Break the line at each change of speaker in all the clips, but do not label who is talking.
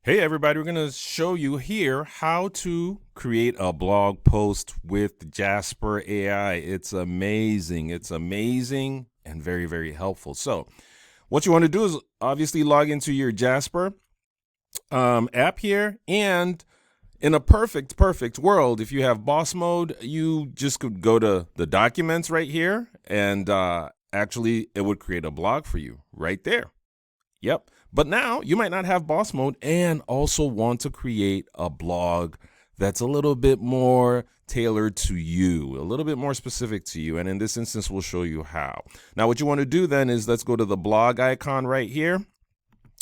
Hey everybody, we're going to show you here how to create a blog post with Jasper AI. It's amazing. It's amazing and very, very helpful. So what you want to do is obviously log into your Jasper app here. And in a perfect world, if you have boss mode, you just could go to the documents right here and actually it would create a blog for you right there. Yep. But now you might not have boss mode and also want to create a blog that's a little bit more tailored to you, a little bit more specific to you. And in this instance, we'll show you how. Now, what you want to do then is let's go to the blog icon right here.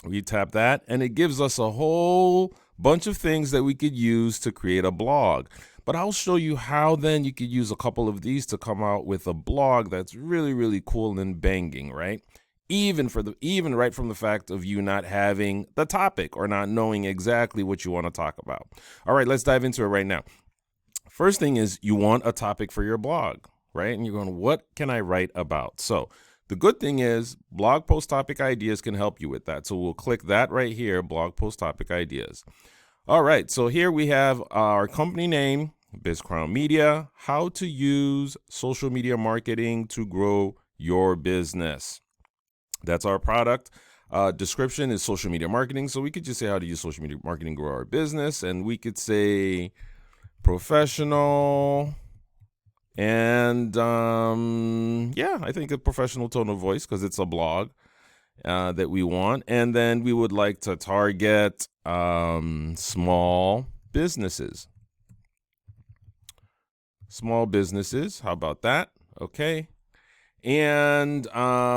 We tap that and it gives us a whole bunch of things that we could use to create a blog. But I'll show you how then you could use a couple of these to come out with a blog that's really, really cool and banging, right? Even right from the fact of you not having the topic or not knowing exactly what you want to talk about. All right, let's dive into it right now. First thing is you want a topic for your blog, right? And you're going, what can I write about? So the good thing is blog post topic ideas can help you with that. So we'll click that right here, blog post topic ideas. All right, so here we have our company name, BizCrown Media, how to use social media marketing to grow your business. That's our product. Description is social media marketing. So we could just say how to use social media marketing to grow our business. And we could say professional. And yeah, I think a professional tone of voice because it's a blog that we want. And then we would like to target small businesses. Small businesses. How about that? Okay. And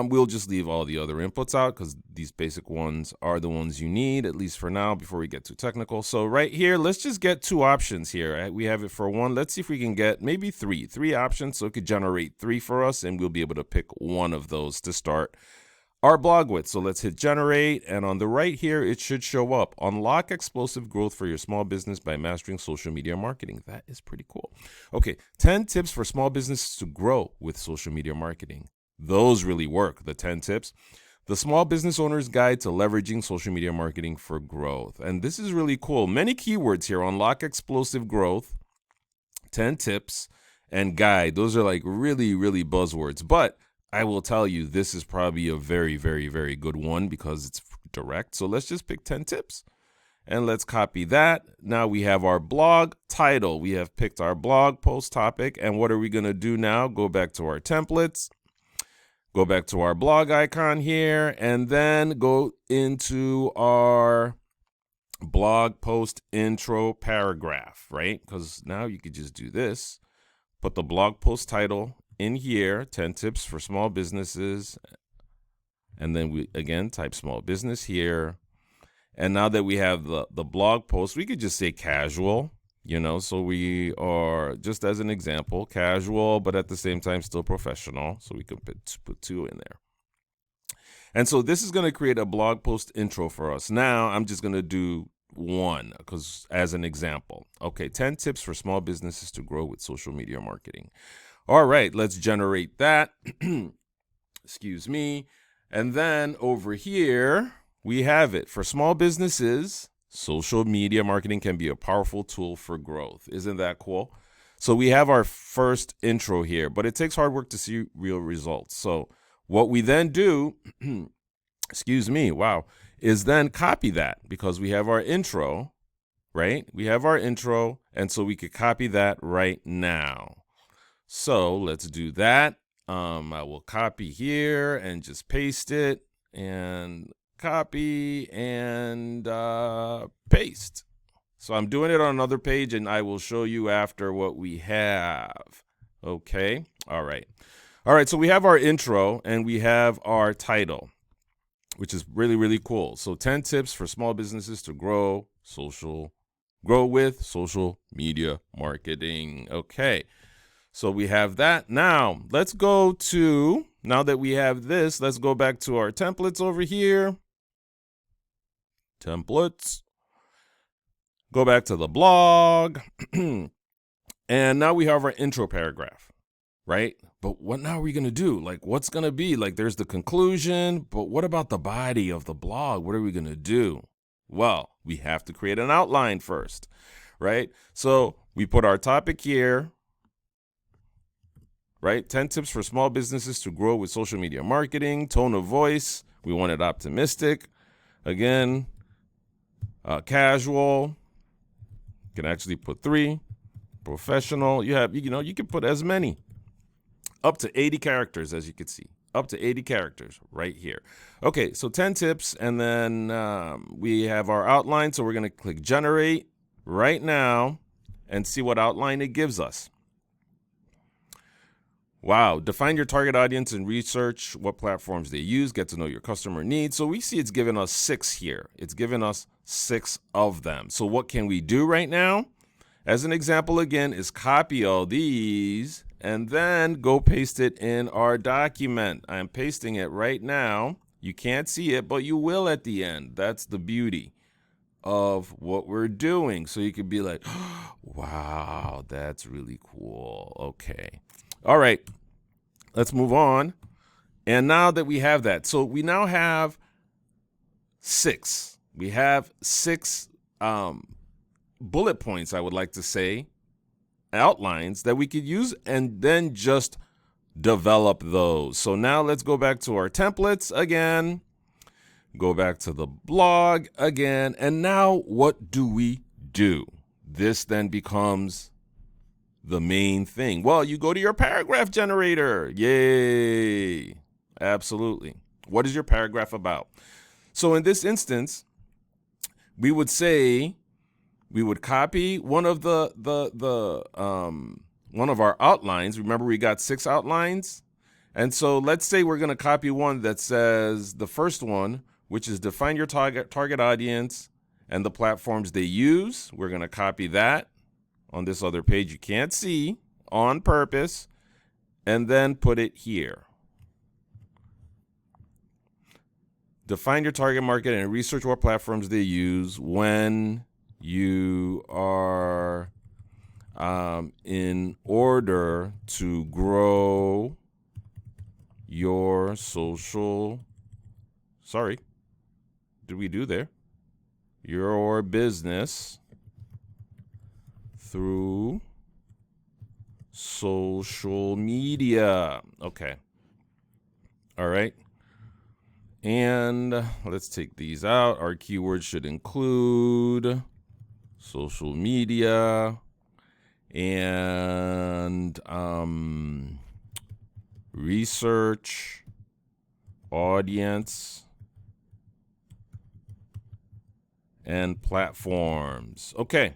we'll just leave all the other inputs out because these basic ones are the ones you need, at least for now, before we get too technical. So right here, let's just get two options here. Right? We have it for one. Let's see if we can get maybe three options. So it could generate three for us, and we'll be able to pick one of those to start our blog with. So let's hit generate. And on the right here, it should show up. Unlock explosive growth for your small business by mastering social media marketing. That is pretty cool. Okay, 10 tips for small businesses to grow with social media marketing. Those really work, the 10 tips. The Small Business Owner's Guide to Leveraging Social Media Marketing for Growth. And this is really cool. Many keywords here. Unlock explosive growth, 10 tips, and guide. Those are like really, really buzzwords. But I will tell you, this is probably a very, very, very good one because it's direct. So let's just pick 10 tips and let's copy that. Now we have our blog title. We have picked our blog post topic. And what are we going to do now? Go back to our templates, go back to our blog icon here, and then go into our blog post intro paragraph, right? Because now you could just do this, put the blog post title in here, 10 tips for small businesses. And then we again type small business here. And now that we have the blog post, we could just say casual, so we are, just as an example, casual, but at the same time still professional. So we could put two in there. And so this is going to create a blog post intro for us. Now I'm just going to do one because as an example. Okay, 10 tips for small businesses to grow with social media marketing. All right, let's generate that. Excuse me. And then over here, we have it. For small businesses, social media marketing can be a powerful tool for growth. Isn't that cool? So we have our first intro here, but it takes hard work to see real results. So what we then do, excuse me, wow, is then copy that because we have our intro, right? We have our intro, and so we could copy that right now. So let's do that. I will copy here and just paste it and copy and paste. So I'm doing it on another page and I will show you after what we have. Okay. All right. So we have our intro and we have our title, which is really, really cool. So 10 tips for small businesses to grow with social media marketing. Okay. So we have that. Now let's go to, now that we have this, let's go back to our templates over here. Templates. Go back to the blog. And now we have our intro paragraph, right? But what now are we going to do? Like, what's going to be? Like, there's the conclusion, but what about the body of the blog? What are we going to do? Well, we have to create an outline first, right? So we put our topic here, right? 10 tips for small businesses to grow with social media marketing. Tone of voice, we want it optimistic. Again, casual. You can actually put 3. Professional. You can put as many. Up to 80 characters, as you can see. Up to 80 characters right here. Okay, so 10 tips, and then we have our outline. So we're going to click generate right now and see what outline it gives us. Wow, define your target audience and research what platforms they use, get to know your customer needs. So we see it's given us 6 here. It's given us 6 of them. So what can we do right now? As an example, again, is copy all these and then go paste it in our document. I'm pasting it right now. You can't see it, but you will at the end. That's the beauty of what we're doing. So you could be like, oh, wow, that's really cool. Okay. All right, let's move on. And now that we have that, so we now have 6. We have 6 bullet points, I would like to say, outlines that we could use and then just develop those. So now let's go back to our templates again, go back to the blog again. And now what do we do? This then becomes the main thing. Well, you go to your paragraph generator. Yay. Absolutely. What is your paragraph about? So in this instance, we would say, we would copy one of one of our outlines. Remember, we got 6 outlines. And so let's say we're going to copy one that says the first one, which is define your target audience and the platforms they use. We're going to copy that on this other page you can't see on purpose, and then put it here. Define your target market and research what platforms they use when you are in order to grow your social, your business through social media. Okay. All right. And let's take these out. Our keywords should include social media and research, audience, and platforms. Okay.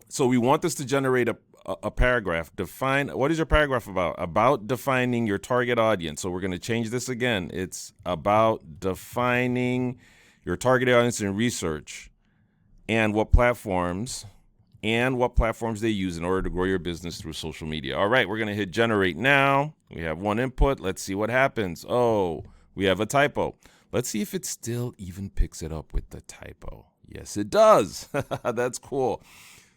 So we want this to generate a paragraph. Define, what is your paragraph about? About defining your target audience. So we're going to change this again. It's about defining your target audience and research and what platforms they use in order to grow your business through social media. All right, we're going to hit generate now. We have one input. Let's see what happens. Oh, we have a typo. Let's see if it still even picks it up with the typo. Yes, it does. That's cool.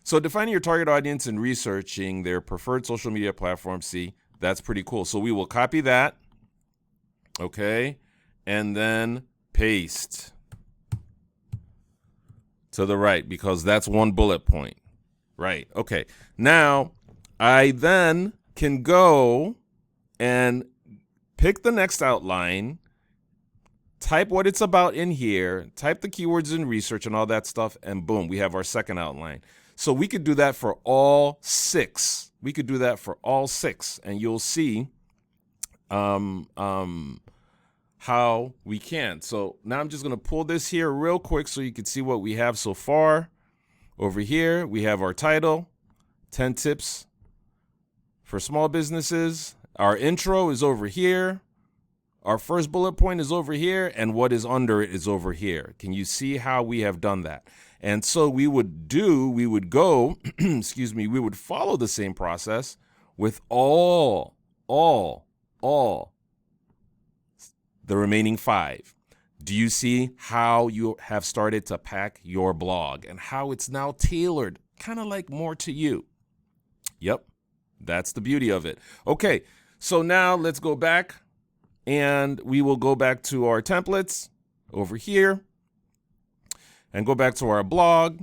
So defining your target audience and researching their preferred social media platform. See, that's pretty cool. So we will copy that. Okay. And then paste to the right because that's one bullet point. Right. Okay. Now I then can go and pick the next outline, type what it's about in here, type the keywords in research and all that stuff, and boom, we have our second outline. So we could do that for all 6. We could do that for all 6, and you'll see how we can. So now I'm just going to pull this here real quick so you can see what we have so far. Over here, we have our title, 10 tips for small businesses. Our intro is over here. Our first bullet point is over here, and what is under it is over here. Can you see how we have done that? And so we would go, excuse me, we would follow the same process with all the remaining 5. Do you see how you have started to pack your blog and how it's now tailored kind of like more to you? Yep, that's the beauty of it. Okay, so now let's go back and we will go back to our templates over here. and go back to our blog.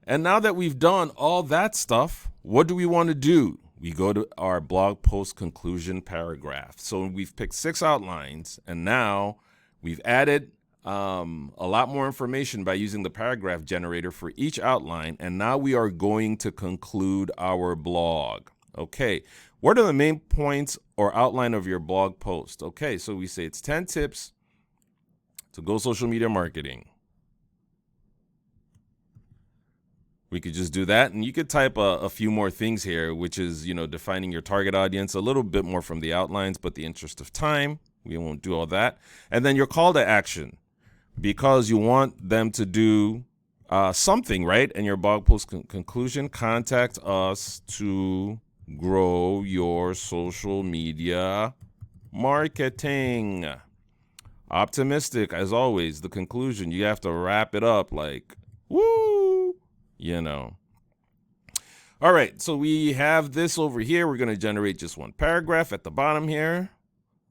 And now that we've done all that stuff, what do we want to do? We go to our blog post conclusion paragraph. So we've picked 6 outlines, and now we've added a lot more information by using the paragraph generator for each outline. And now we are going to conclude our blog. Okay, what are the main points or outline of your blog post? Okay, so we say it's 10 tips to go social media marketing. We could just do that, and you could type a few more things here, which is, defining your target audience, a little bit more from the outlines, but the interest of time, we won't do all that. And then your call to action, because you want them to do something, right? And your blog post conclusion, contact us to grow your social media marketing. Optimistic, as always, the conclusion, you have to wrap it up like, woo! All right, so we have this over here. We're going to generate just one paragraph at the bottom here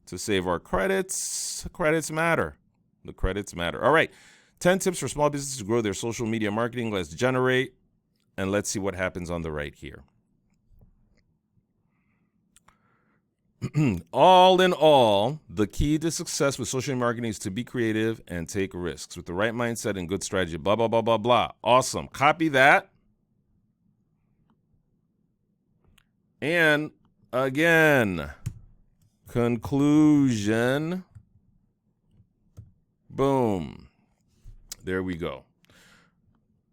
to save our credits. Credits matter. The credits matter. All right, 10 tips for small businesses to grow their social media marketing. Let's generate, and let's see what happens on the right here. All in all, the key to success with social marketing is to be creative and take risks with the right mindset and good strategy, blah, blah, blah, blah, blah. Awesome. Copy that. And again, conclusion. Boom. There we go.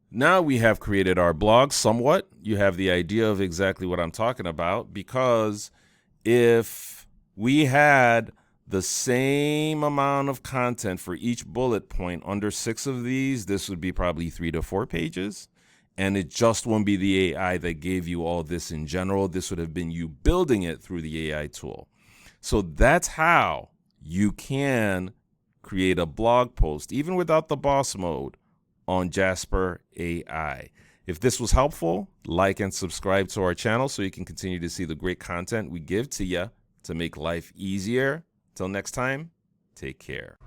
Now we have created our blog somewhat. You have the idea of exactly what I'm talking about, because if we had the same amount of content for each bullet point under 6 of these, this would be probably 3 to 4 pages. And it just won't be the AI that gave you all this in general. This would have been you building it through the AI tool. So that's how you can create a blog post, even without the boss mode, on Jasper AI. If this was helpful, like and subscribe to our channel so you can continue to see the great content we give to you to make life easier. Till next time, take care.